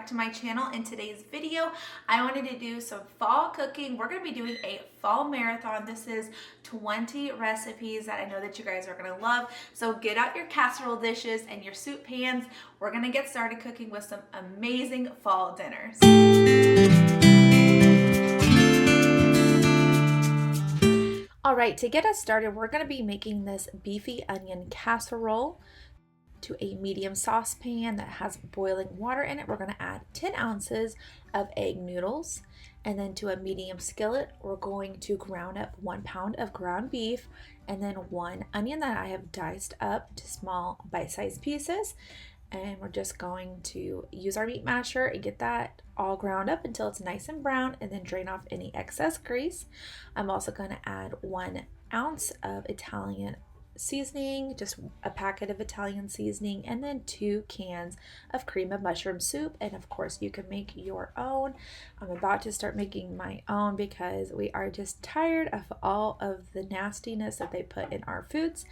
to my channel. In today's video, I wanted to do some fall cooking. We're going to be doing a fall marathon. This is 20 recipes that I know that you guys are going to love. So get out your casserole dishes and your soup pans. We're going to get started cooking with some amazing fall dinners. All right, to get us started, we're going to be making this beefy onion casserole. To a medium saucepan that has boiling water in it, we're going to add 10 ounces of egg noodles. And then to a medium skillet, we're going to ground up 1 pound of ground beef and then 1 onion that I have diced up to small bite-sized pieces. And we're just going to use our meat masher and get that all ground up until it's nice and brown, and then drain off any excess grease. I'm also going to add 1 ounce of Italian seasoning, just a packet of Italian seasoning, and then 2 cans of cream of mushroom soup. And of course you can make your own. I'm about to start making my own because we are just tired of all of the nastiness that they put in our foods.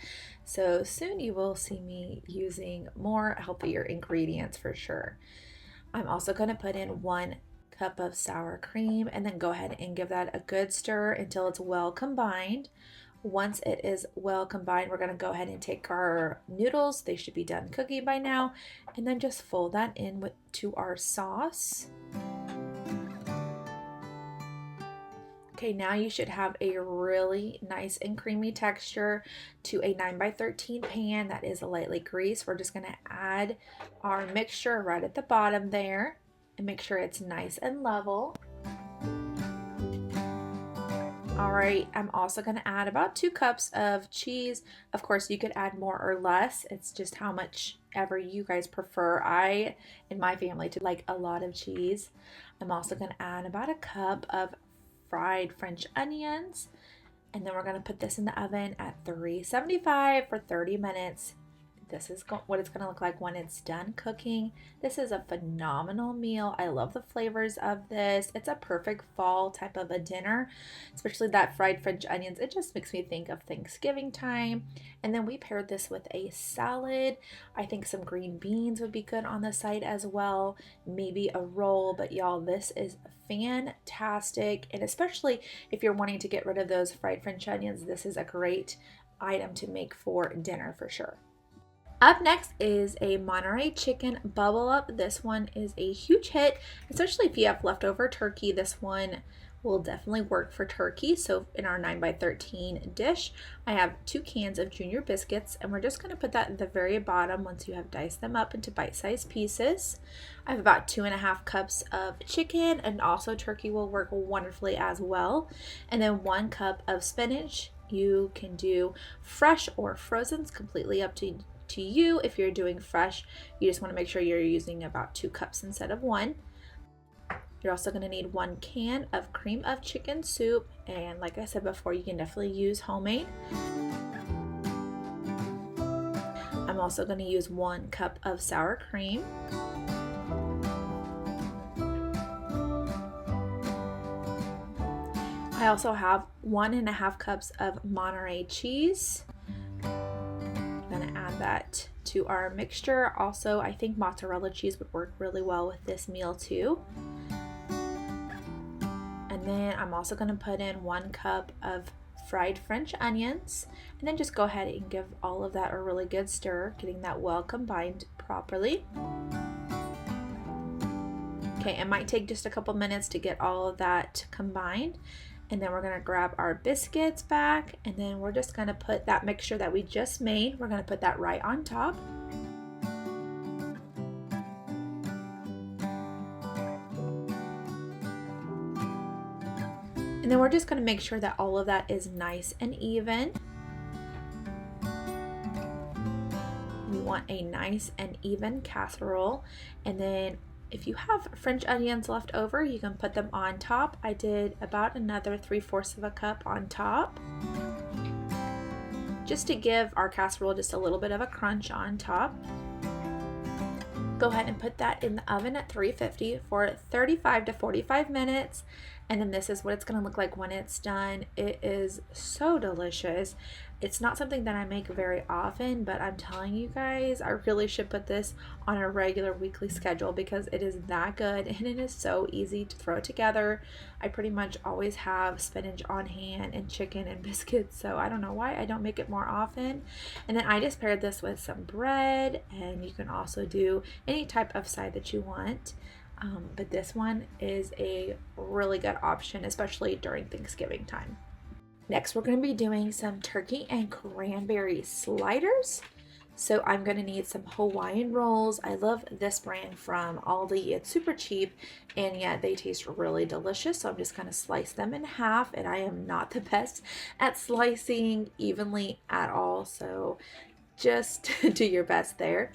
So soon you will see me using more healthier ingredients for sure. I'm also going to put in 1 cup of sour cream and then go ahead and give that a good stir until it's well combined. Once it is well combined, we're going to go ahead and take our noodles. They should be done cooking by now. And then just fold that in to our sauce. Okay, now you should have a really nice and creamy texture to a 9x13 pan that is lightly greased. We're just going to add our mixture right at the bottom there and make sure it's nice and level. All right, I'm also going to add about 2 cups of cheese. Of course, you could add more or less. It's just how much ever you guys prefer. I, in my family, to like a lot of cheese. I'm also going to add about 1 cup of fried French onions. And then we're going to put this in the oven at 375 for 30 minutes. This is what it's going to look like when it's done cooking. This is a phenomenal meal. I love the flavors of this. It's a perfect fall type of a dinner, especially that fried French onions. It just makes me think of Thanksgiving time. And then we paired this with a salad. I think some green beans would be good on the side as well. Maybe a roll, but y'all, this is fantastic. And especially if you're wanting to get rid of those fried French onions, this is a great item to make for dinner for sure. Up next is a Monterey chicken bubble up. This one is a huge hit, especially if you have leftover turkey. This one will definitely work for turkey. So in our 9x13 dish, I have 2 cans of junior biscuits, and we're just going to put that at the very bottom once you have diced them up into bite-sized pieces. I have about 2.5 cups of chicken, and also turkey will work wonderfully as well. And then 1 cup of spinach. You can do fresh or frozen. It's completely up to you. If you're doing fresh, you just want to make sure you're using about 2 cups instead of 1. You're also going to need 1 can of cream of chicken soup, and like I said before, you can definitely use homemade. I'm also going to use 1 cup of sour cream. I also have 1.5 cups of Monterey cheese. Going to add that to our mixture. Also, I think mozzarella cheese would work really well with this meal too. And then I'm also going to put in 1 cup of fried French onions, and then just go ahead and give all of that a really good stir, getting that well combined properly. Okay, it might take just a couple minutes to get all of that combined. And then we're going to grab our biscuits back, and then we're just going to put that mixture that we just made, we're going to put that right on top. And then we're just going to make sure that all of that is nice and even. We want a nice and even casserole. And then if you have French onions left over, you can put them on top. I did about another 3/4 of a cup on top, just to give our casserole just a little bit of a crunch on top. Go ahead and put that in the oven at 350 for 35 to 45 minutes. And then this is what it's going to look like when it's done. It is so delicious. It's not something that I make very often, but I'm telling you guys, I really should put this on a regular weekly schedule because it is that good and it is so easy to throw together. I pretty much always have spinach on hand and chicken and biscuits, so I don't know why I don't make it more often. And then I just paired this with some bread, and you can also do any type of side that you want. But this one is a really good option, especially during Thanksgiving time. Next, we're going to be doing some turkey and cranberry sliders. So I'm going to need some Hawaiian rolls. I love this brand from Aldi. It's super cheap, and yet they taste really delicious. So I'm just going to slice them in half, and I am not the best at slicing evenly at all. So just do your best there.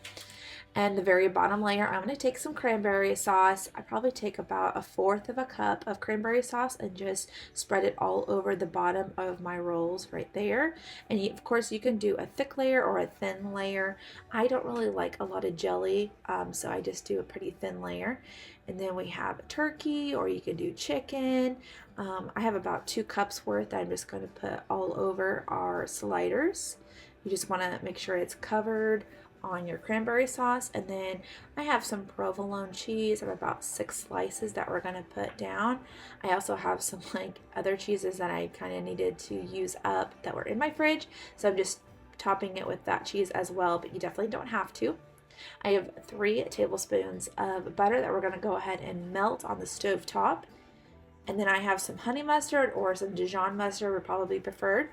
And the very bottom layer, I'm going to take some cranberry sauce. I probably take about 1/4 of a cup of cranberry sauce and just spread it all over the bottom of my rolls right there. And of course, you can do a thick layer or a thin layer. I don't really like a lot of jelly, so I just do a pretty thin layer. And then we have turkey, or you can do chicken. I have about 2 cups worth that I'm just going to put all over our sliders. You just want to make sure it's covered on your cranberry sauce. And then I have some provolone cheese. I have about 6 slices that we're going to put down. I also have some other cheeses that I kind of needed to use up that were in my fridge, so I'm just topping it with that cheese as well, but you definitely don't have to. I have 3 tablespoons of butter that we're going to go ahead and melt on the stove top. And then I have some honey mustard, or some Dijon mustard would probably be preferred.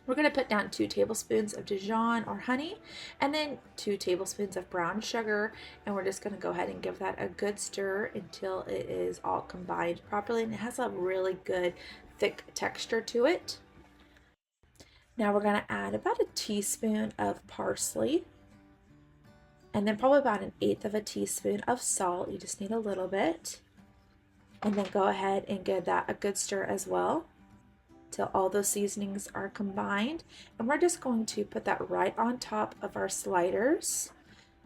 We're going to put down 2 tablespoons of Dijon or honey, and then 2 tablespoons of brown sugar, and we're just going to go ahead and give that a good stir until it is all combined properly and it has a really good thick texture to it. Now we're going to add about a teaspoon of parsley, and then probably about 1/8 of a teaspoon of salt. You just need a little bit. And then go ahead and give that a good stir as well till all those seasonings are combined. And we're just going to put that right on top of our sliders.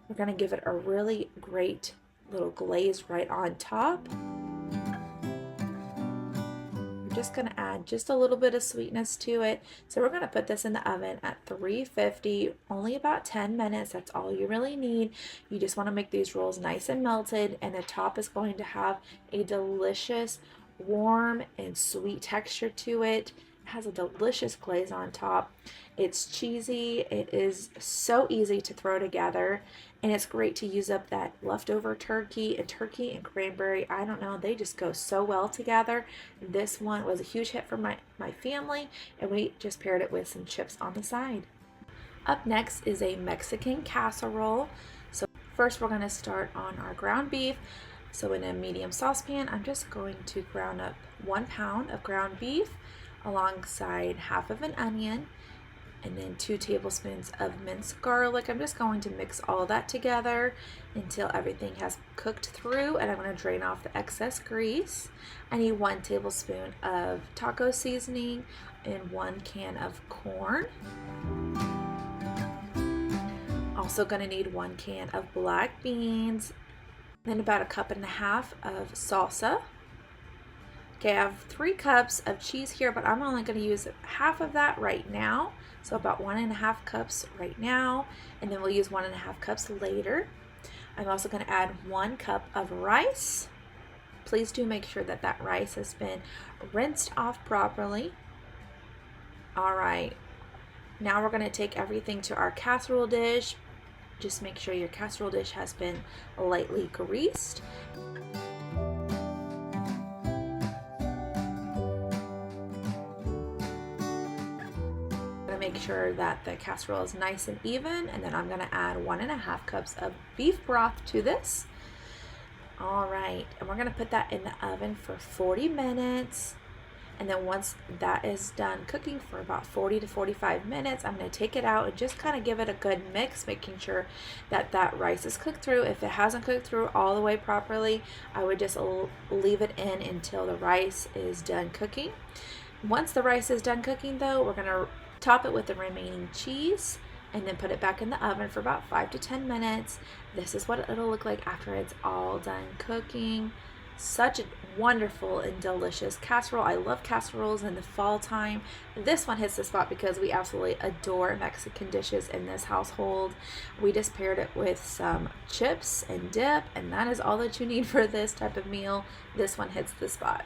We're going to give it a really great little glaze right on top. We're just going to add just a little bit of sweetness to it. So we're going to put this in the oven at 350, only about 10 minutes. That's all you really need. You just want to make these rolls nice and melted, and the top is going to have a delicious warm and sweet texture to it. It has a delicious glaze on top. It's cheesy. It is so easy to throw together, and it's great to use up that leftover turkey and cranberry. I don't know, they just go so well together. This one was a huge hit for my family, and we just paired it with some chips on the side. Up next is a Mexican casserole. So first we're going to start on our ground beef. So in a medium saucepan, I'm just going to ground up 1 pound of ground beef alongside 1/2 of an onion, and then 2 tablespoons of minced garlic. I'm just going to mix all that together until everything has cooked through, and I'm going to drain off the excess grease. I need 1 tablespoon of taco seasoning and 1 can of corn. Also going to need 1 can of black beans. Then about 1.5 cups of salsa. Okay, I have 3 cups of cheese here, but I'm only going to use half of that right now. So about 1.5 cups right now, and then we'll use 1.5 cups later. I'm also going to add 1 cup of rice. Please do make sure that that rice has been rinsed off properly. All right, now we're going to take everything to our casserole dish. Just make sure your casserole dish has been lightly greased. Make sure that the casserole is nice and even, and then I'm going to add 1.5 cups of beef broth to this. All right, and we're going to put that in the oven for 40 minutes. And then once that is done cooking for about 40 to 45 minutes, I'm going to take it out and just kind of give it a good mix, making sure that that rice is cooked through. If it hasn't cooked through all the way properly, I would just leave it in until the rice is done cooking. Once the rice is done cooking though, we're going to top it with the remaining cheese and then put it back in the oven for about 5 to 10 minutes. This is what it'll look like after it's all done cooking. Such a wonderful and delicious casserole. I love casseroles in the fall time. This one hits the spot because we absolutely adore Mexican dishes in this household. We just paired it with some chips and dip, and that is all that you need for this type of meal. This one hits the spot.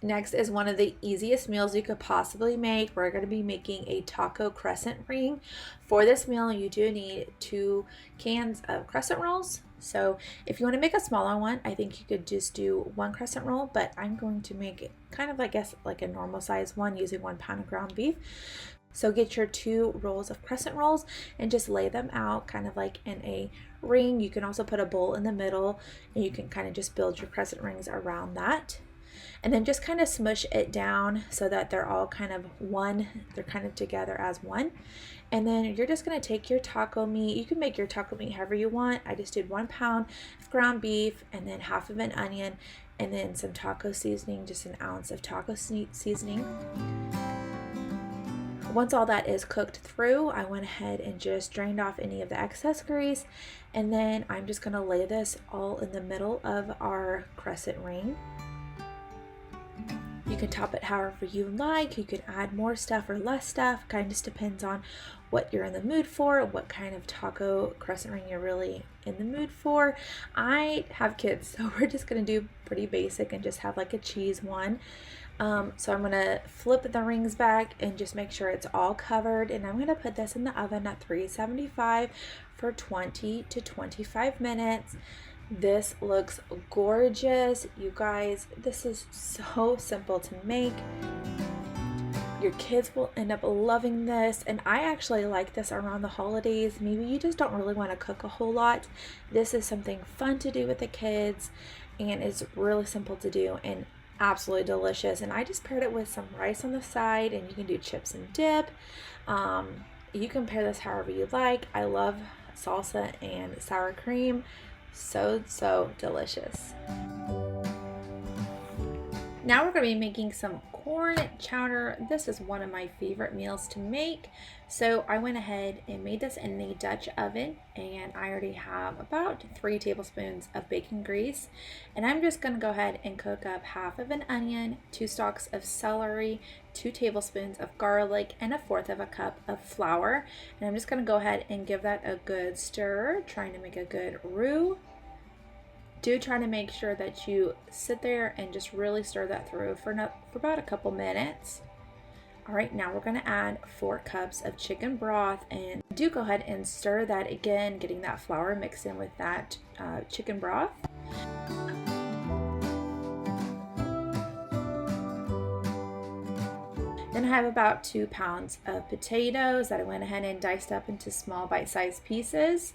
Next is one of the easiest meals you could possibly make. We're going to be making a taco crescent ring. For this meal, you do need 2 cans of crescent rolls. So if you want to make a smaller one, I think you could just do 1 crescent roll, but I'm going to make it kind of, I guess, like a normal size one using 1 pound of ground beef. So get your 2 rolls of crescent rolls and just lay them out kind of like in a ring. You can also put a bowl in the middle and you can kind of just build your crescent rings around that. And then just kind of smush it down so that they're all kind of one, they're kind of together as one. And then you're just going to take your taco meat. You can make your taco meat however you want. I just did 1 pound of ground beef and then half of an onion and then some taco seasoning, just an ounce of taco seasoning. Once all that is cooked through, I went ahead and just drained off any of the excess grease. And then I'm just going to lay this all in the middle of our crescent ring. You can top it however you like. You can add more stuff or less stuff. Kind of just depends on what you're in the mood for, what kind of taco crescent ring you're really in the mood for. I have kids, so we're just going to do pretty basic and just have like a cheese one. So I'm going to flip the rings back and just make sure it's all covered. And I'm going to put this in the oven at 375 for 20 to 25 minutes. This looks gorgeous. You guys, this is so simple to make. Your kids will end up loving this, and I actually like this around the holidays. Maybe you just don't really want to cook a whole lot. This is something fun to do with the kids, and it's really simple to do and absolutely delicious. And I just paired it with some rice on the side, and you can do chips and dip. You can pair this however you like. I love salsa and sour cream. So delicious. Now we're going to be making some corn chowder. This is one of my favorite meals to make. So I went ahead and made this in the Dutch oven, and I already have about 3 tablespoons of bacon grease. And I'm just going to go ahead and cook up half of an onion, 2 stalks of celery, 2 tablespoons of garlic, and 1/4 of a cup of flour. And I'm just going to go ahead and give that a good stir, trying to make a good roux. Do try to make sure that you sit there and just really stir that through for about a couple minutes. All right, now we're going to add 4 cups of chicken broth, and do go ahead and stir that again, getting that flour mixed in with that chicken broth. Then I have about 2 pounds of potatoes that I went ahead and diced up into small bite-sized pieces.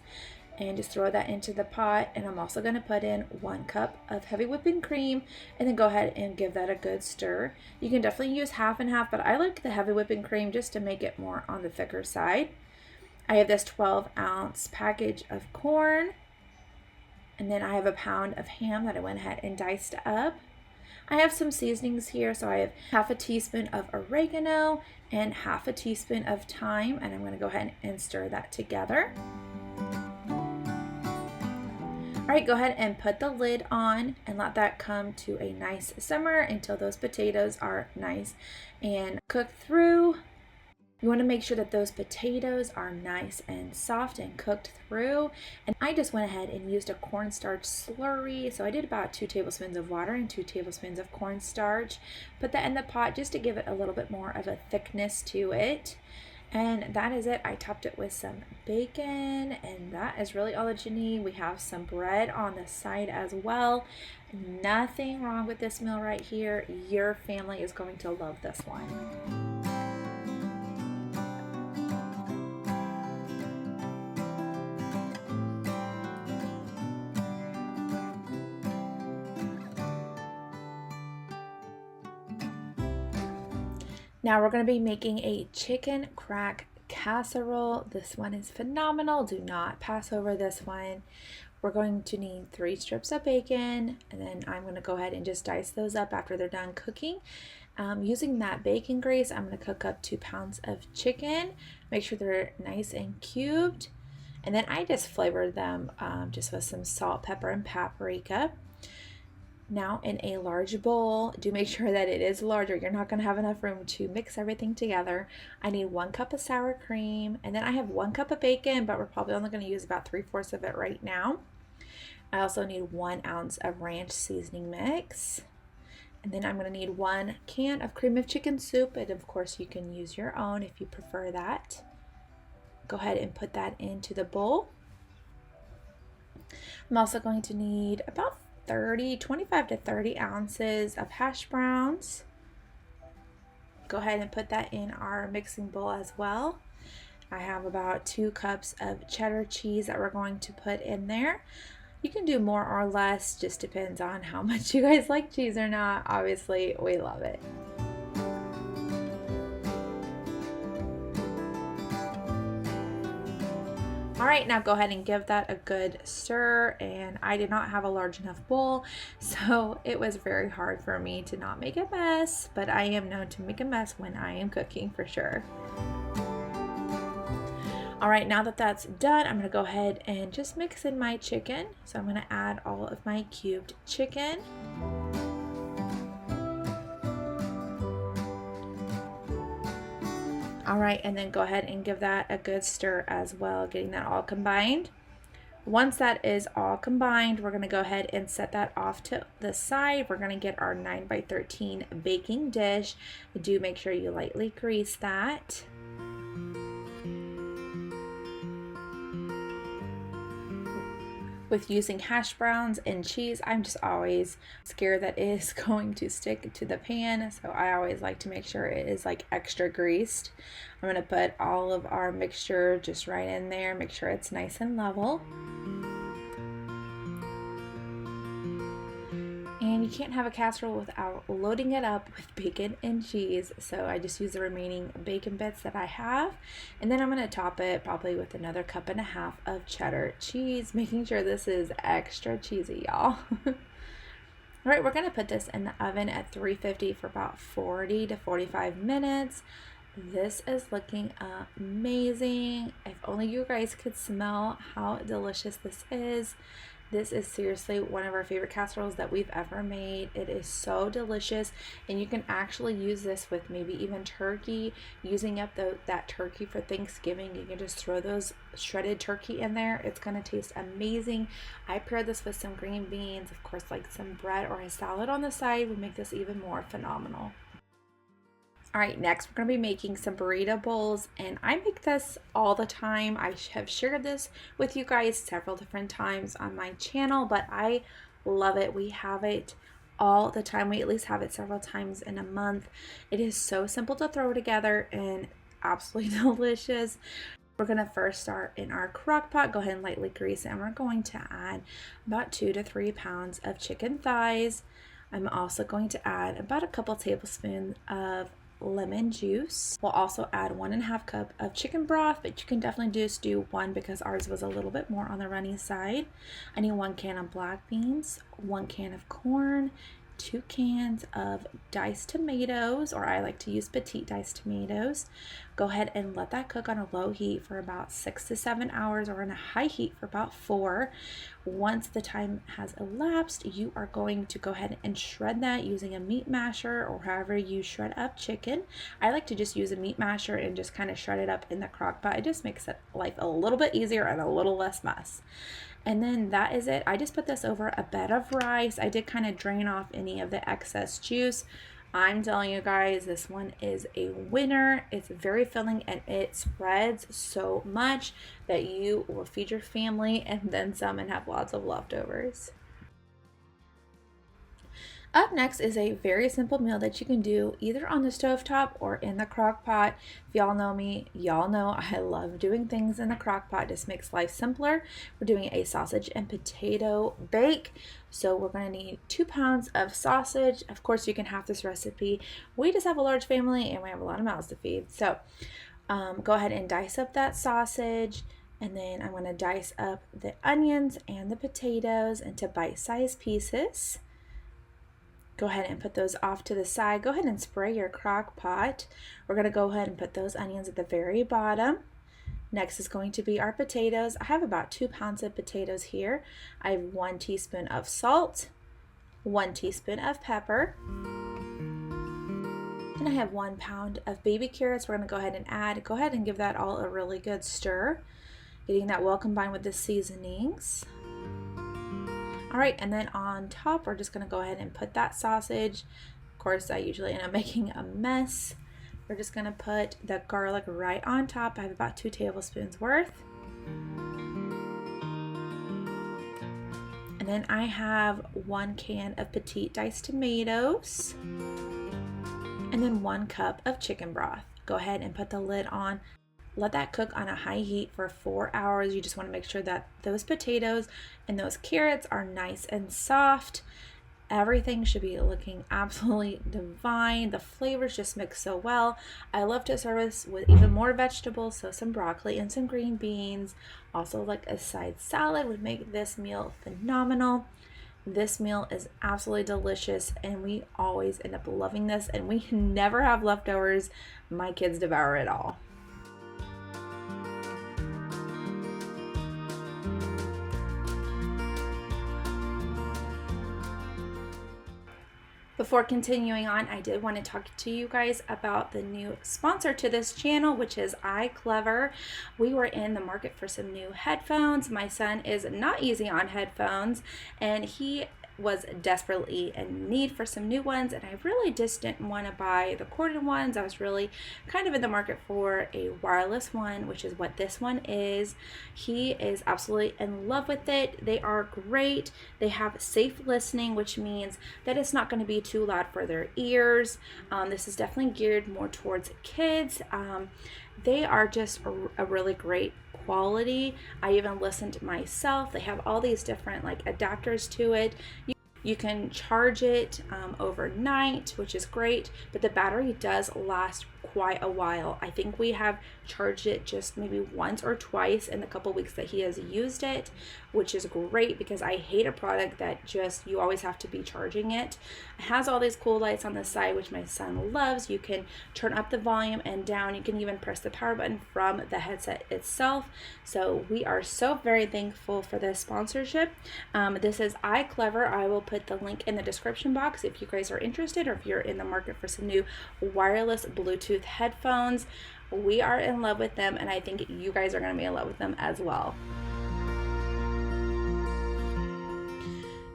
And just throw that into the pot. And I'm also going to put in 1 cup of heavy whipping cream and then go ahead and give that a good stir. You can definitely use half and half, but I like the heavy whipping cream just to make it more on the thicker side. I have this 12-ounce package of corn, and then I have a pound of ham that I went ahead and diced up. I have some seasonings here, so I have half a teaspoon of oregano and half a teaspoon of thyme, and I'm going to go ahead and stir that together. All right, go ahead and put the lid on and let that come to a nice simmer until those potatoes are nice and cooked through. You want to make sure that those potatoes are nice and soft and cooked through. And I just went ahead and used a cornstarch slurry. So I did about 2 tablespoons of water and 2 tablespoons of cornstarch. Put that in the pot just to give it a little bit more of a thickness to it. And that is it. I topped it with some bacon, and that is really all that you need. We have some bread on the side as well. Nothing wrong with this meal right here. Your family is going to love this one. Now we're going to be making a chicken crack casserole. This one is phenomenal. Do not pass over this one. We're going to need 3 strips of bacon, and then I'm going to go ahead and just dice those up after they're done cooking. Using that bacon grease, I'm going to cook up 2 pounds of chicken. Make sure they're nice and cubed. And then I just flavored them just with some salt, pepper, and paprika. Now in a large bowl, do make sure that it is larger. You're not going to have enough room to mix everything together. I need 1 cup of sour cream, and then I have 1 cup of bacon, but we're probably only going to use about 3/4 of it right now. I also need 1 ounce of ranch seasoning mix. And then I'm going to need 1 can of cream of chicken soup, and of course you can use your own if you prefer that. Go ahead and put that into the bowl. I'm also going to need about 25 to 30 ounces of hash browns. Go ahead and put that in our mixing bowl as well. I have about 2 cups of cheddar cheese that we're going to put in there. You can do more or less, just depends on how much you guys like cheese or not. Obviously, we love it. All right, now go ahead and give that a good stir, and I did not have a large enough bowl, so it was very hard for me to not make a mess, but I am known to make a mess when I am cooking for sure. All right, now that that's done, I'm gonna go ahead and just mix in my chicken. So I'm gonna add all of my cubed chicken. All right, and then go ahead and give that a good stir as well, getting that all combined. Once that is all combined, we're gonna go ahead and set that off to the side. We're gonna get our 9x13 baking dish. Do make sure you lightly grease that. With using hash browns and cheese, I'm just always scared that it is going to stick to the pan, so I always like to make sure it is like extra greased. I'm going to put all of our mixture just right in there, make sure it's nice and level. And you can't have a casserole without loading it up with bacon and cheese, so I just use the remaining bacon bits that I have, and then I'm going to top it probably with another 1.5 cups of cheddar cheese, making sure this is extra cheesy, y'all. All right, we're going to put this in the oven at 350 for about 40 to 45 minutes. This is looking amazing. If only you guys could smell how delicious this is. This is seriously one of our favorite casseroles that we've ever made. It is so delicious, and you can actually use this with maybe even turkey. Using up that turkey for Thanksgiving, you can just throw those shredded turkey in there. It's going to taste amazing. I paired this with some green beans, of course, like some bread or a salad on the side would make this even more phenomenal. All right, next we're going to be making some burrito bowls, and I make this all the time. I have shared this with you guys several different times on my channel, but I love it. We have it all the time. We at least have it several times in a month. It is so simple to throw together and absolutely delicious. We're going to first start in our crock pot. Go ahead and lightly grease it, and we're going to add about 2 to 3 pounds of chicken thighs. I'm also going to add about a couple tablespoons of lemon juice. We'll also add 1.5 cups of chicken broth, but you can definitely just do 1 because ours was a little bit more on the runny side. I need 1 can of black beans, 1 can of corn, 2 cans of diced tomatoes, or I like to use petite diced tomatoes. Go ahead and let that cook on a low heat for about 6 to 7 hours, or on a high heat for about 4. Once the time has elapsed, you are going to go ahead and shred that using a meat masher or however you shred up chicken. I like to just use a meat masher and just kind of shred it up in the crock pot. It just makes life a little bit easier and a little less mess. And then that is it. I just put this over a bed of rice. I did kind of drain off any of the excess juice. I'm telling you guys, this one is a winner. It's very filling, and it spreads so much that you will feed your family and then some and have lots of leftovers. Up next is a very simple meal that you can do either on the stovetop or in the crock pot. If y'all know me, y'all know I love doing things in the crock pot. It just makes life simpler. We're doing a sausage and potato bake. So we're going to need 2 pounds of sausage. Of course, you can have this recipe. We just have a large family and we have a lot of mouths to feed. So go ahead and dice up that sausage. And then I'm going to dice up the onions and the potatoes into bite-sized pieces. Go ahead and put those off to the side. Go ahead and spray your crock pot. We're going to go ahead and put those onions at the very bottom. Next is going to be our potatoes. I have about 2 pounds of potatoes here. I have 1 teaspoon of salt, 1 teaspoon of pepper, and I have 1 pound of baby carrots we're going to go ahead and add. Go ahead and give that all a really good stir, getting that well combined with the seasonings. All right, and then on top, we're just going to go ahead and put that sausage. Of course, I usually end up making a mess. We're just going to put the garlic right on top. I have about 2 tablespoons worth. And then I have 1 can of petite diced tomatoes. And then 1 cup of chicken broth. Go ahead and put the lid on. Let that cook on a high heat for 4 hours. You just want to make sure that those potatoes and those carrots are nice and soft. Everything should be looking absolutely divine. The flavors just mix so well. I love to serve this with even more vegetables, so some broccoli and some green beans. Also, like a side salad would make this meal phenomenal. This meal is absolutely delicious, and we always end up loving this, and we never have leftovers. My kids devour it all. Before continuing on, I did want to talk to you guys about the new sponsor to this channel, which is iClever. We were in the market for some new headphones. My son is not easy on headphones, and he was desperately in need for some new ones, and I really just didn't want to buy the corded ones. I was really kind of in the market for a wireless one, which is what this one is. He is absolutely in love with it. They are great. They have safe listening, which means that it's not going to be too loud for their ears. This is definitely geared more towards kids. They are just a really great quality. I even listened myself. They have all these different like adapters to it. You can charge it overnight, which is great, but the battery does last quite a while. I think we have charged it just maybe once or twice in the couple weeks that he has used it, which is great because I hate a product that just you always have to be charging it. It has all these cool lights on the side, which my son loves. You can turn up the volume and down. You can even press the power button from the headset itself. So we are so very thankful for this sponsorship. This is iClever. I will put the link in the description box if you guys are interested, or if you're in the market for some new wireless Bluetooth headphones. We are in love with them, and I think you guys are going to be in love with them as well.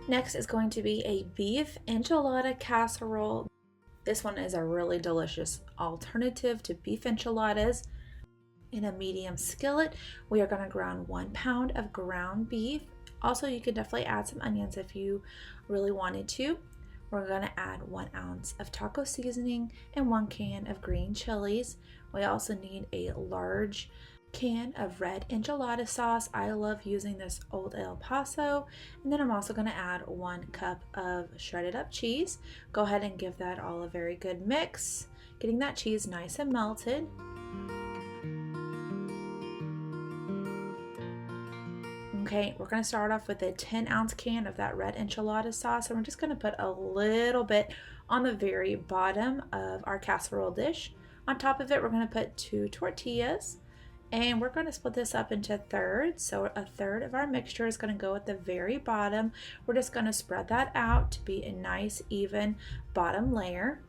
Next is going to be a beef enchilada casserole. This one is a really delicious alternative to beef enchiladas. In a medium skillet, we are going to ground 1 pound of ground beef. Also, you could definitely add some onions if you really wanted to. We're going to add 1 ounce of taco seasoning and 1 can of green chilies. We also need a large can of red enchilada sauce. I love using this Old El Paso. And then I'm also going to add 1 cup of shredded up cheese. Go ahead and give that all a very good mix, getting that cheese nice and melted. Okay, we're going to start off with a 10-ounce can of that red enchilada sauce, and we're just going to put a little bit on the very bottom of our casserole dish. On top of it, we're going to put 2 tortillas, and we're going to split this up into thirds. So a third of our mixture is going to go at the very bottom. We're just going to spread that out to be a nice, even bottom layer.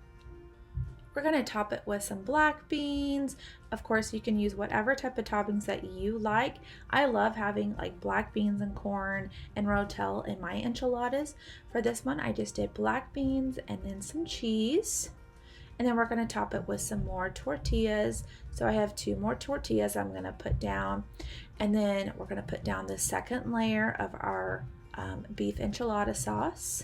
We're going to top it with some black beans. Of course, you can use whatever type of toppings that you like. I love having like black beans and corn and rotel in my enchiladas. For this one, I just did black beans and then some cheese. And then we're going to top it with some more tortillas. So I have 2 more tortillas I'm going to put down. And then we're going to put down the second layer of our beef enchilada sauce.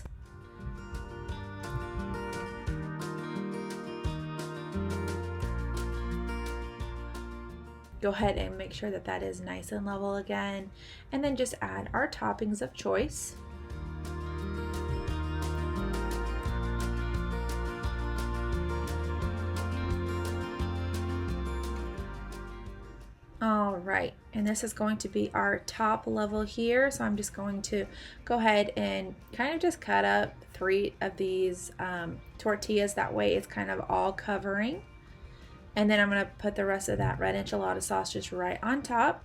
Go ahead and make sure that that is nice and level again. And then just add our toppings of choice. All right, and this is going to be our top level here. So I'm just going to go ahead and kind of just cut up 3 of these tortillas. That way it's kind of all covering. And then I'm going to put the rest of that red enchilada sauce just right on top.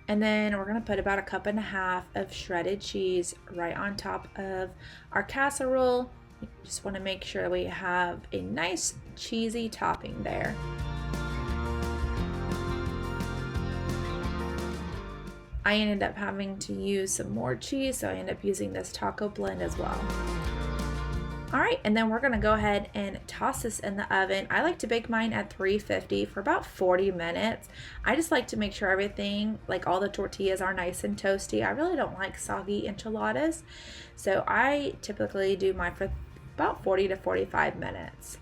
And then we're going to put about 1.5 cups of shredded cheese right on top of our casserole. You just want to make sure we have a nice cheesy topping there. I ended up having to use some more cheese, so I ended up using this taco blend as well. All right, and then we're gonna go ahead and toss this in the oven. I like to bake mine at 350 for about 40 minutes. I just like to make sure everything, like all the tortillas, are nice and toasty. I really don't like soggy enchiladas, so I typically do mine for about 40 to 45 minutes.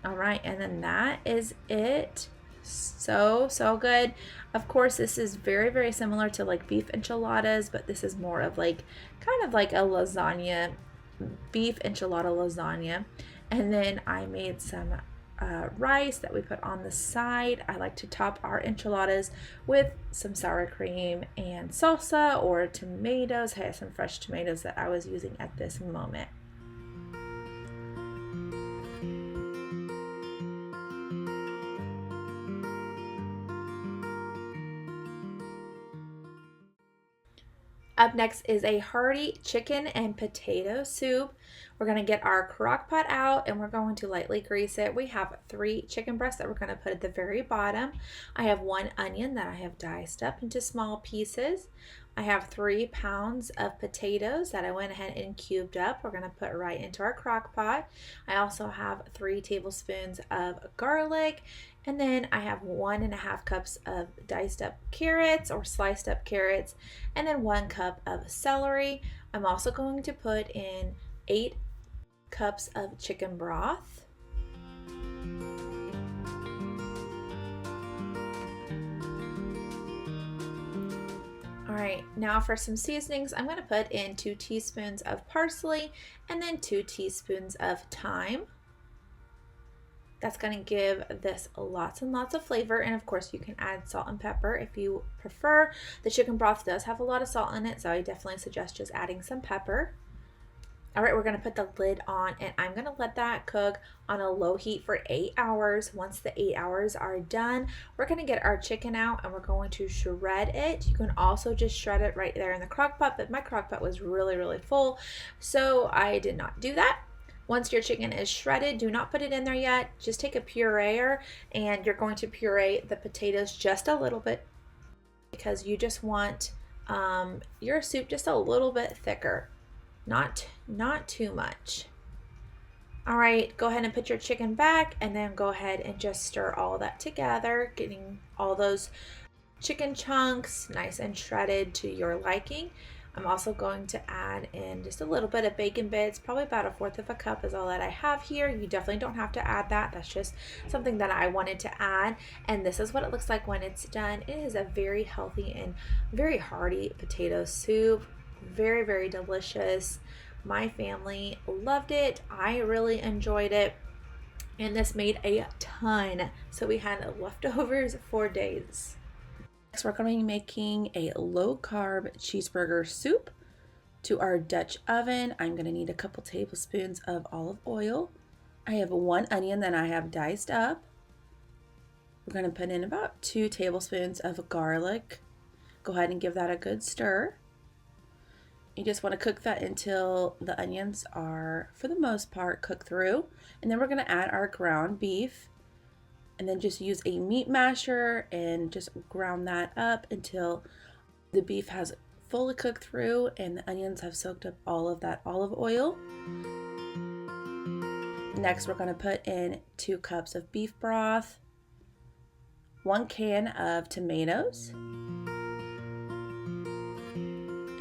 All right, and then that is it. So good. Of course, this is very, very similar to like beef enchiladas, but this is more of like kind of like a lasagna, beef enchilada lasagna. And then I made some rice that we put on the side. I like to top our enchiladas with some sour cream and salsa or tomatoes. I have some fresh tomatoes that I was using at this moment. Up next is a hearty chicken and potato soup. We're going to get our crock pot out and we're going to lightly grease it. We have 3 chicken breasts that we're going to put at the very bottom. I have 1 onion that I have diced up into small pieces. I have 3 pounds of potatoes that I went ahead and cubed up. We're going to put right into our crock pot. I also have 3 tablespoons of garlic. And then I have 1.5 cups of diced up carrots or sliced up carrots, and then 1 cup of celery. I'm also going to put in 8 cups of chicken broth. All right, now for some seasonings, I'm going to put in 2 teaspoons of parsley and then 2 teaspoons of thyme. That's going to give this lots and lots of flavor, and of course you can add salt and pepper if you prefer. The chicken broth does have a lot of salt in it, so I definitely suggest just adding some pepper. All right, we're going to put the lid on, and I'm going to let that cook on a low heat for 8 hours. Once the 8 hours are done, we're going to get our chicken out and we're going to shred it. You can also just shred it right there in the crock pot, but my crock pot was really, really full, so I did not do that. Once your chicken is shredded, do not put it in there yet. Just take a pureer and you're going to puree the potatoes just a little bit because you just want your soup just a little bit thicker, not too much. All right, go ahead and put your chicken back and then go ahead and just stir all that together, getting all those chicken chunks nice and shredded to your liking. I'm also going to add in just a little bit of bacon bits, probably about 1/4 cup is all that I have here. You definitely don't have to add that. That's just something that I wanted to add. And this is what it looks like when it's done. It is a very healthy and very hearty potato soup. Very, very delicious. My family loved it. I really enjoyed it. And this made a ton. So we had leftovers for days. Next, we're going to be making a low-carb cheeseburger soup. To our Dutch oven, I'm going to need a couple tablespoons of olive oil. I have 1 onion that I have diced up. We're going to put in about 2 tablespoons of garlic. Go ahead and give that a good stir. You just want to cook that until the onions are, for the most part, cooked through. And then we're going to add our ground beef. And then just use a meat masher and just ground that up until the beef has fully cooked through and the onions have soaked up all of that olive oil. Next, we're going to put in 2 cups of beef broth, 1 can of tomatoes,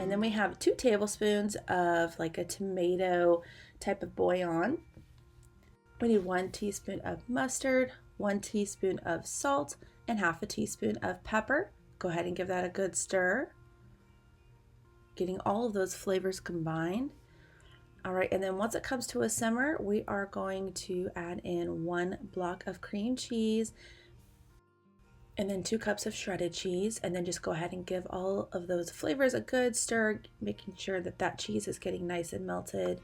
and then we have 2 tablespoons of like a tomato type of bouillon. We need 1 teaspoon of mustard, 1 teaspoon of salt, and 1/2 teaspoon of pepper. Go ahead and give that a good stir, getting all of those flavors combined. All right, and then once it comes to a simmer, we are going to add in 1 block of cream cheese and then 2 cups of shredded cheese, and then just go ahead and give all of those flavors a good stir, making sure that that cheese is getting nice and melted.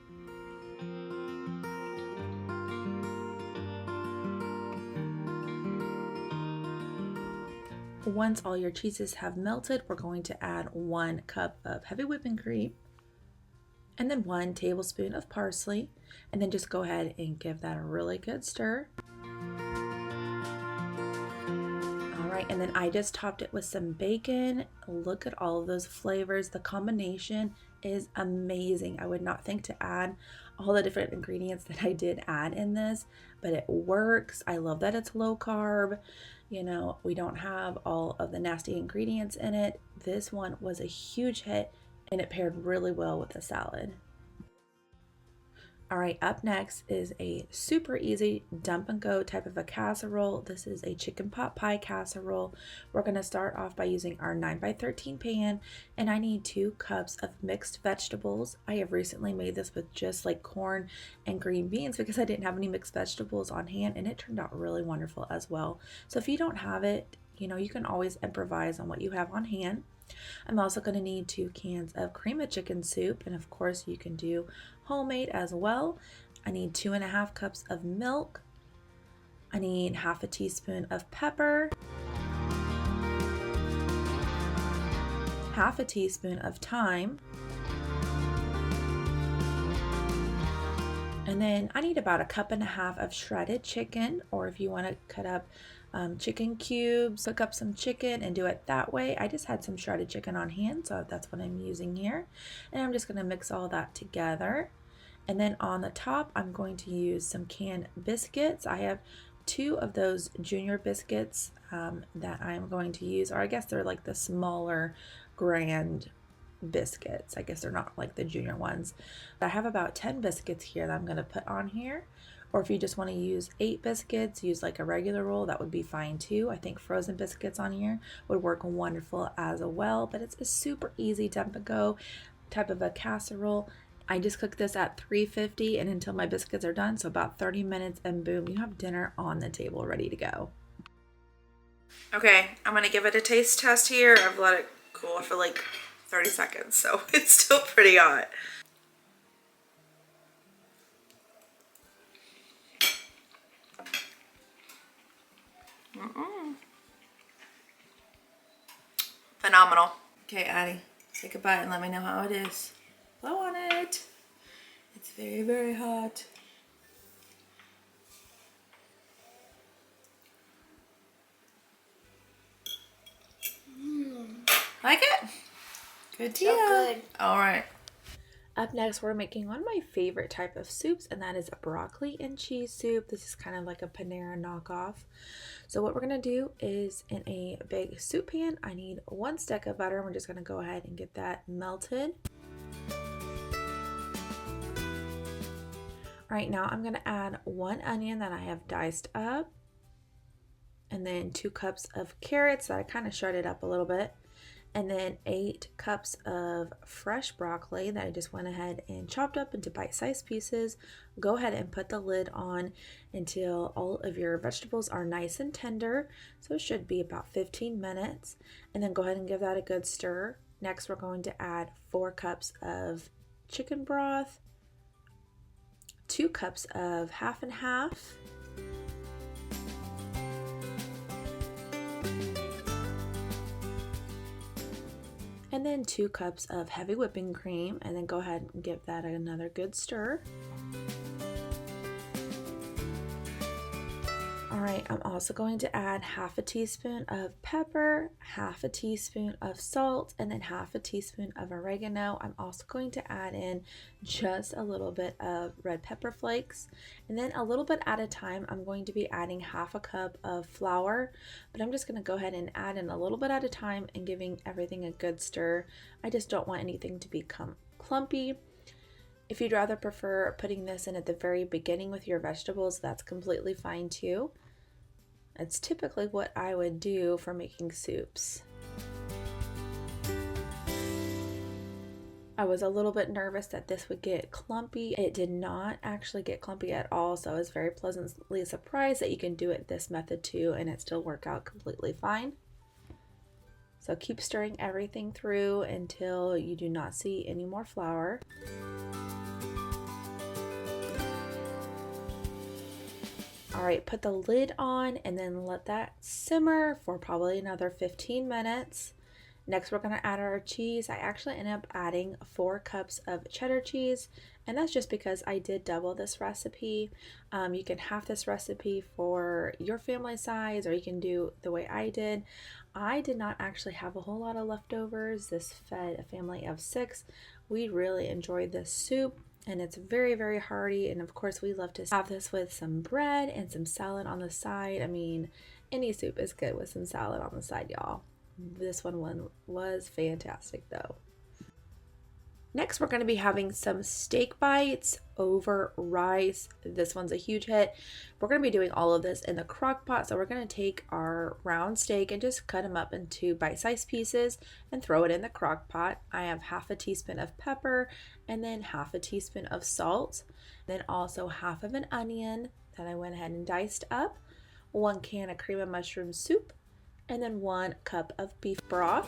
Once all your cheeses have melted, we're going to add 1 cup of heavy whipping cream and then 1 tablespoon of parsley, and then just go ahead and give that a really good stir. All right, and then I just topped it with some bacon. Look at all of those flavors. The combination is amazing. I would not think to add all the different ingredients that I did add in this, but it works. I love that it's low carb. You know, we don't have all of the nasty ingredients in it. This one was a huge hit and it paired really well with the salad. All right, up next is a super easy dump and go type of a casserole. This is a chicken pot pie casserole. We're going to start off by using our 9x13 pan, and I need 2 cups of mixed vegetables. I have recently made this with just like corn and green beans because I didn't have any mixed vegetables on hand, and it turned out really wonderful as well. So if you don't have it, you know, you can always improvise on what you have on hand. I'm also going to need 2 cans of cream of chicken soup, and of course you can do homemade as well. I need 2.5 cups of milk. I need half a teaspoon of pepper, half a teaspoon of thyme, and then I need about 1.5 cups of shredded chicken, or if you want to cut up chicken cubes, cook up some chicken and do it that way. I just had some shredded chicken on hand, so that's what I'm using here. And I'm just going to mix all that together. And then on the top, I'm going to use some canned biscuits. I have 2 of those junior biscuits that I'm going to use, or I guess they're like the smaller grand biscuits. I guess they're not like the junior ones. I have about 10 biscuits here that I'm going to put on here. Or if you just want to use 8 biscuits, use like a regular roll, that would be fine too. I think frozen biscuits on here would work wonderful as well, but it's a super easy dump and go type of a casserole. I just cook this at 350 and until my biscuits are done, so about 30 minutes, and boom, you have dinner on the table ready to go. Okay, I'm going to give it a taste test here. I've let it cool for like 30 seconds, so it's still pretty hot. Phenomenal. Okay, Addie, take a bite and let me know how it is. Blow on it. It's very, very hot. Like it? Good deal. So good. All right. Up next, we're making one of my favorite type of soups, and that is a broccoli and cheese soup. This is kind of like a Panera knockoff. So what we're going to do is in a big soup pan, I need 1 stick of butter. We're just going to go ahead and get that melted. All right, now I'm going to add 1 onion that I have diced up, and then 2 cups of carrots that I kind of shredded up a little bit, and then 8 cups of fresh broccoli that I just went ahead and chopped up into bite-sized pieces. Go ahead and put the lid on until all of your vegetables are nice and tender. So it should be about 15 minutes. And then go ahead and give that a good stir. Next, we're going to add 4 cups of chicken broth, 2 cups of half and half, and then 2 cups of heavy whipping cream, and then go ahead and give that another good stir. All right, I'm also going to add half a teaspoon of pepper, half a teaspoon of salt, and then half a teaspoon of oregano. I'm also going to add in just a little bit of red pepper flakes, and then a little bit at a time, I'm going to be adding half a cup of flour, but I'm just going to go ahead and add in a little bit at a time and giving everything a good stir. I just don't want anything to become clumpy. If you'd rather prefer putting this in at the very beginning with your vegetables, that's completely fine too. It's typically what I would do for making soups. I was a little bit nervous that this would get clumpy. It did not actually get clumpy at all, so I was very pleasantly surprised that you can do it this method too and it still work out completely fine. So keep stirring everything through until you do not see any more flour. All right, put the lid on and then let that simmer for probably another 15 minutes. Next, we're gonna add our cheese. I actually ended up adding 4 cups of cheddar cheese, and that's just because I did double this recipe. You can half this recipe for your family size, or you can do the way I did. I did not actually have a whole lot of leftovers. This fed a family of 6. We really enjoyed this soup, and it's very, very hearty. And of course, we love to have this with some bread and some salad on the side. I mean, any soup is good with some salad on the side, y'all. This one was fantastic though. Next, we're going to be having some steak bites over rice. This one's a huge hit. We're going to be doing all of this in the crock pot. So we're going to take our round steak and just cut them up into bite-sized pieces and throw it in the crock pot. I have half a teaspoon of pepper and then half a teaspoon of salt. Then also half of an onion that I went ahead and diced up. 1 can of cream of mushroom soup. And then 1 cup of beef broth.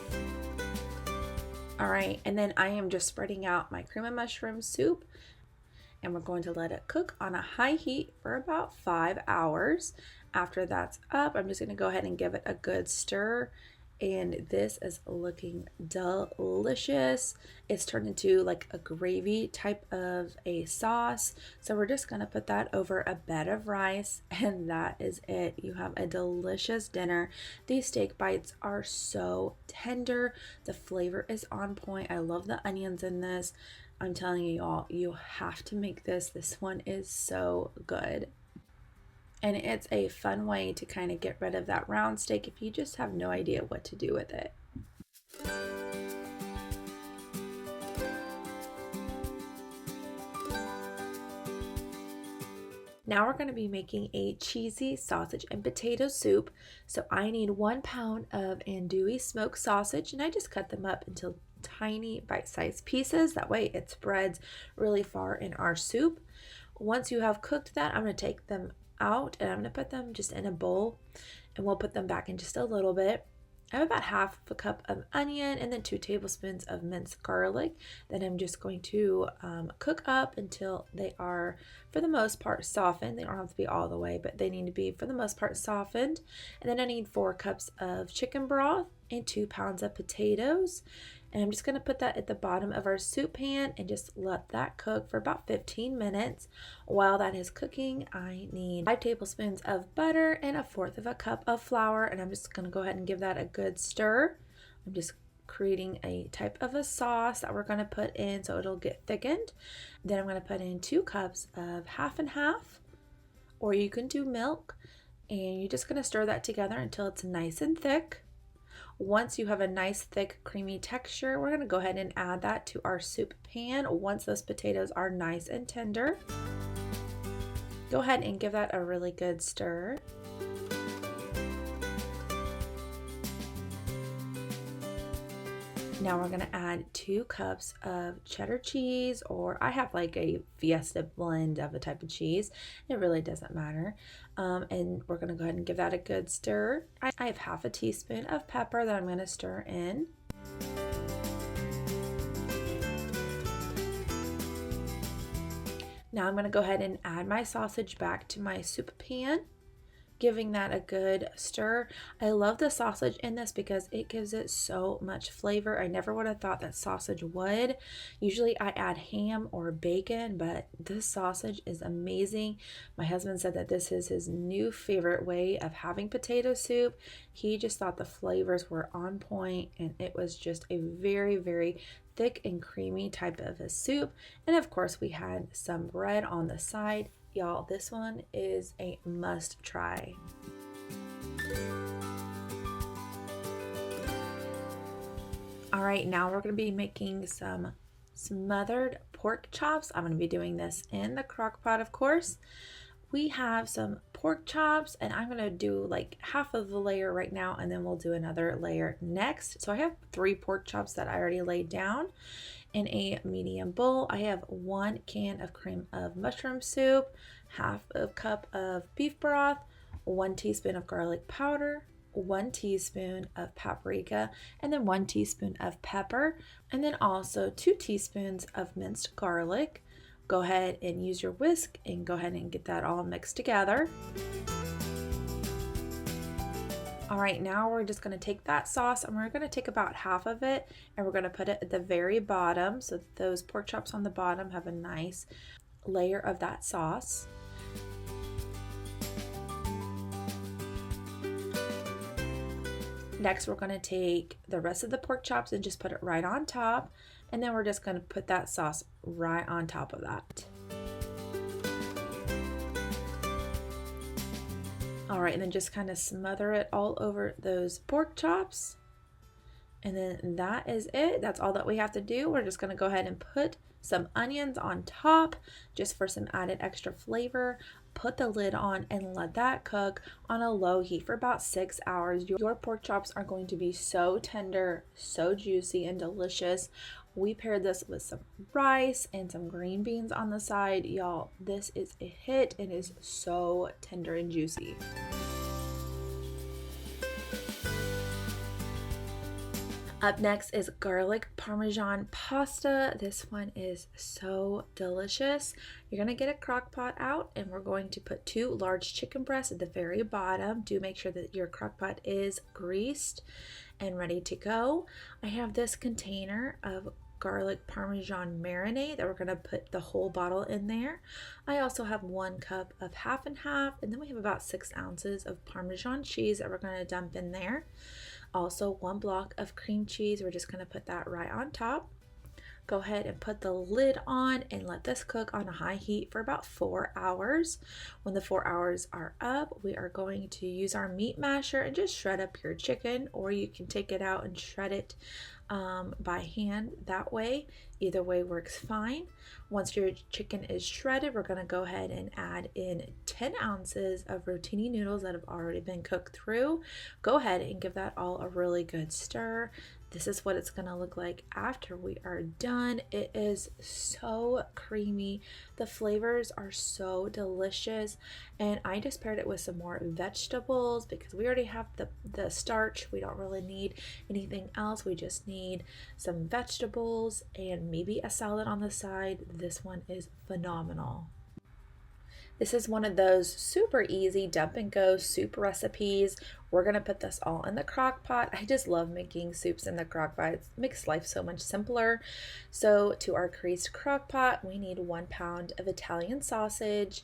All right, and then I am just spreading out my cream of mushroom soup, and we're going to let it cook on a high heat for about 5 hours. After that's up, I'm just gonna go ahead and give it a good stir, and this is looking delicious. It's turned into like a gravy type of a sauce. So we're just gonna put that over a bed of rice, and that is it. You have a delicious dinner. These steak bites are so tender. The flavor is on point. I love the onions in this. I'm telling you all, you have to make this. This one is so good. And it's a fun way to kind of get rid of that round steak if you just have no idea what to do with it. Now we're going to be making a cheesy sausage and potato soup. So I need 1 pound of andouille smoked sausage, and I just cut them up into tiny bite-sized pieces. That way it spreads really far in our soup. Once you have cooked that, I'm going to take them out and I'm going to put them just in a bowl, and we'll put them back in just a little bit. I have about half a cup of onion and then 2 tablespoons of minced garlic that I'm just going to cook up until they are, for the most part, softened. They don't have to be all the way, but they need to be, for the most part, softened. And then I need 4 cups of chicken broth and 2 pounds of potatoes. And I'm just going to put that at the bottom of our soup pan and just let that cook for about 15 minutes. While that is cooking, I need 5 tablespoons of butter and 1/4 of a cup of flour. And I'm just going to go ahead and give that a good stir. I'm just creating a type of a sauce that we're going to put in so it'll get thickened. Then I'm going to put in 2 cups of half and half, or you can do milk. And you're just going to stir that together until it's nice and thick. Once you have a nice thick creamy texture, we're going to go ahead and add that to our soup pan once those potatoes are nice and tender. Go ahead and give that a really good stir. Now we're going to add 2 cups of cheddar cheese, or I have like a Fiesta blend of a type of cheese. It really doesn't matter. And we're going to go ahead and give that a good stir. I have half a teaspoon of pepper that I'm going to stir in. Now I'm going to go ahead and add my sausage back to my soup pan, giving that a good stir. I love the sausage in this because it gives it so much flavor. I never would have thought that sausage would. Usually I add ham or bacon, but this sausage is amazing. My husband said that this is his new favorite way of having potato soup. He just thought the flavors were on point, and it was just a very, very thick and creamy type of a soup. And of course we had some bread on the side. Y'all, this one is a must try. All right, now we're going to be making some smothered pork chops. I'm going to be doing this in the crock pot, of course. We have some pork chops, and I'm gonna do like half of the layer right now, and then we'll do another layer next. So I have 3 pork chops that I already laid down in a medium bowl. I have 1 can of cream of mushroom soup, half a cup of beef broth, 1 teaspoon of garlic powder, 1 teaspoon of paprika, and then 1 teaspoon of pepper, and then also 2 teaspoons of minced garlic. Go ahead and use your whisk and go ahead and get that all mixed together. All right, now we're just gonna take that sauce and we're gonna take about half of it and we're gonna put it at the very bottom so that those pork chops on the bottom have a nice layer of that sauce. Next, we're gonna take the rest of the pork chops and just put it right on top. And then we're just gonna put that sauce right on top of that. All right, and then just kind of smother it all over those pork chops. And then that is it. That's all that we have to do. We're just gonna go ahead and put some onions on top just for some added extra flavor. Put the lid on and let that cook on a low heat for about 6 hours. Your pork chops are going to be so tender, so juicy and delicious. We paired this with some rice and some green beans on the side. Y'all, this is a hit. It is so tender and juicy. Up next is garlic parmesan pasta. This one is so delicious. You're gonna get a crock pot out and we're going to put 2 large chicken breasts at the very bottom. Do make sure that your crock pot is greased and ready to go. I have this container of garlic parmesan marinade that we're going to put the whole bottle in there. I also have 1 cup of half and half, and then we have about 6 ounces of Parmesan cheese that we're going to dump in there. Also 1 block of cream cheese. We're just going to put that right on top. Go ahead and put the lid on and let this cook on a high heat for about 4 hours. When the 4 hours are up, we are going to use our meat masher and just shred up your chicken, or you can take it out and shred it by hand that way. Either way works fine. Once your chicken is shredded, we're going to go ahead and add in 10 ounces of rotini noodles that have already been cooked through. Go ahead and give that all a really good stir. This is what it's going to look like after we are done. It is so creamy. The flavors are so delicious. And I just paired it with some more vegetables because we already have the starch. We don't really need anything else. We just need some vegetables and maybe a salad on the side. This one is phenomenal. This is one of those super easy dump and go soup recipes. We're going to put this all in the crock pot. I just love making soups in the crock pot. It makes life so much simpler. So to our greased crock pot, we need 1 pound of Italian sausage.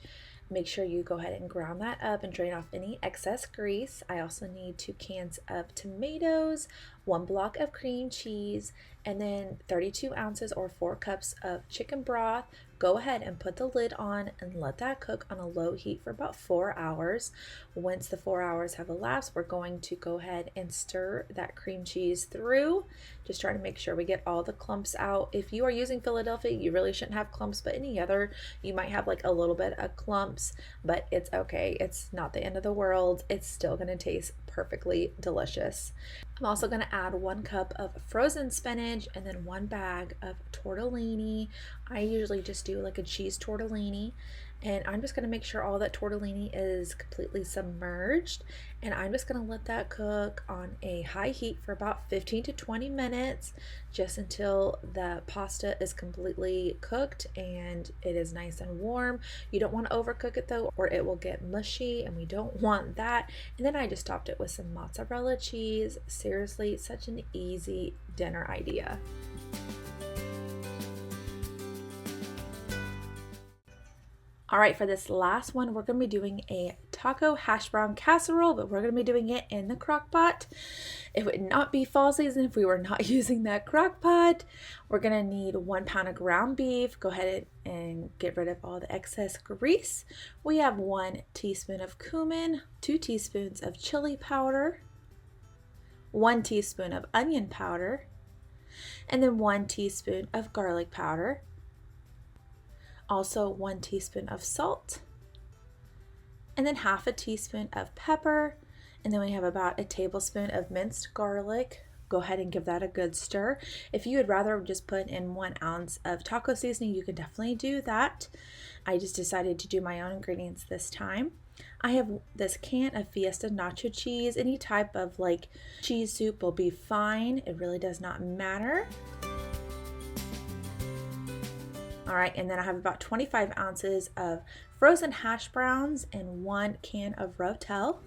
Make sure you go ahead and ground that up and drain off any excess grease. I also need 2 cans of tomatoes, 1 block of cream cheese, and then 32 ounces or 4 cups of chicken broth. Go ahead and put the lid on and let that cook on a low heat for about 4 hours. Once the 4 hours have elapsed, we're going to go ahead and stir that cream cheese through. Just trying to make sure we get all the clumps out. If you are using Philadelphia, you really shouldn't have clumps, but any other, you might have like a little bit of clumps, but it's okay. It's not the end of the world. It's still gonna taste perfectly delicious. I'm also gonna add 1 cup of frozen spinach and then 1 bag of tortellini. I usually just do like a cheese tortellini, and I'm just going to make sure all that tortellini is completely submerged, and I'm just going to let that cook on a high heat for about 15 to 20 minutes, just until the pasta is completely cooked and it is nice and warm. You don't want to overcook it though, or it will get mushy, and we don't want that. And then I just topped it with some mozzarella cheese. Seriously, such an easy dinner idea. All right, for this last one, we're going to be doing a taco hash brown casserole, but we're going to be doing it in the crock pot. It would not be fall season if we were not using that crock pot. We're going to need 1 pound of ground beef. Go ahead and get rid of all the excess grease. We have 1 teaspoon of cumin, 2 teaspoons of chili powder, 1 teaspoon of onion powder, and then 1 teaspoon of garlic powder. Also 1 teaspoon of salt, and then half a teaspoon of pepper, and then we have about a tablespoon of minced garlic. Go ahead and give that a good stir. If you would rather just put in 1 ounce of taco seasoning, you can definitely do that. I just decided to do my own ingredients this time. I have this can of Fiesta nacho cheese. Any type of like cheese soup will be fine. It really does not matter. All right, and then I have about 25 ounces of frozen hash browns and 1 can of Rotel.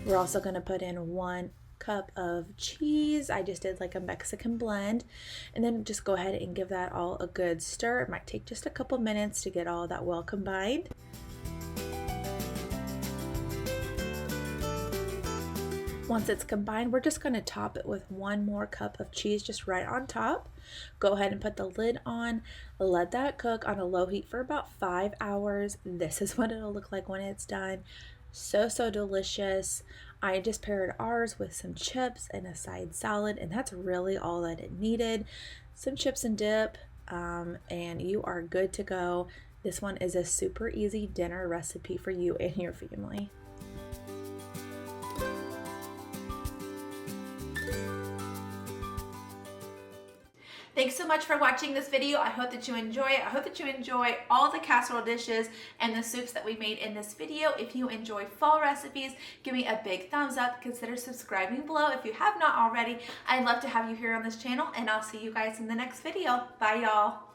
We're also going to put in 1 cup of cheese. I just did like a Mexican blend, and then just go ahead and give that all a good stir. It might take just a couple minutes to get all that well combined. Once it's combined, we're just going to top it with 1 more cup of cheese just right on top. Go ahead and put the lid on. Let that cook on a low heat for about 5 hours. This is what it'll look like when it's done. So delicious. I just paired ours with some chips and a side salad, and that's really all that it needed. Some chips and dip, and you are good to go. This one is a super easy dinner recipe for you and your family. Thanks so much for watching this video. I hope that you enjoy it. I hope that you enjoy all the casserole dishes and the soups that we made in this video. If you enjoy fall recipes, give me a big thumbs up. Consider subscribing below if you have not already. I'd love to have you here on this channel, and I'll see you guys in the next video. Bye, y'all.